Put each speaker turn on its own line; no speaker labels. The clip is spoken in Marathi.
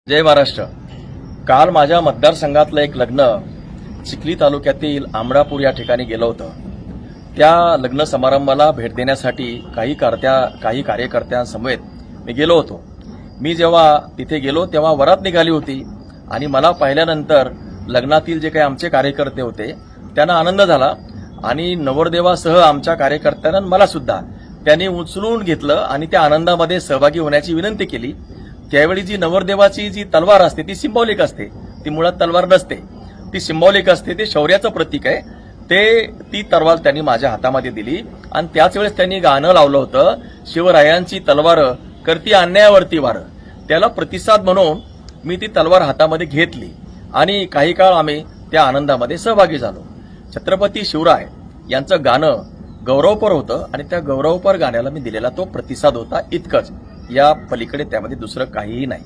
जय महाराष्ट्र। काल माझ्या मतदारसंघातलं एक लग्न चिखली तालुक्यातील आमळापूर या ठिकाणी गेलं होतं। त्या लग्न समारंभाला भेट देण्यासाठी काही कार्यकर्त्यांसमवेत मी गेलो होतो। मी जेव्हा तिथे गेलो तेव्हा वरात निघाली होती आणि मला पाहिल्यानंतर लग्नातील जे काही आमचे कार्यकर्ते होते त्यांना आनंद झाला आणि नवरदेवासह आमच्या कार्यकर्त्यांना मला सुद्धा त्यांनी उचलून घेतलं आणि त्या आनंदामध्ये सहभागी होण्याची विनंती केली। त्यावेळी जी नवरदेवाची जी तलवार असते ती सिंबॉलिक असते, ती मुळात तलवार नसते, ती सिंबॉलिक असते, ते शौर्याचं प्रतीक आहे। ती तलवार त्यांनी माझ्या हातामध्ये दिली आणि त्याच वेळेस त्यांनी गाणं लावलं होतं, शिवरायांची तलवार करती अन्यायावरती वार। त्याला प्रतिसाद म्हणून मी ती तलवार हातामध्ये घेतली आणि काही काळ आम्ही त्या आनंदामध्ये सहभागी झालो। छत्रपती शिवराय यांचं गाणं गौरवपर होतं आणि त्या गौरवपर गाण्याला मी दिलेला तो प्रतिसाद होता, इतकंच। या पलीकडे त्यामध्ये दुसरं काहीही नाही।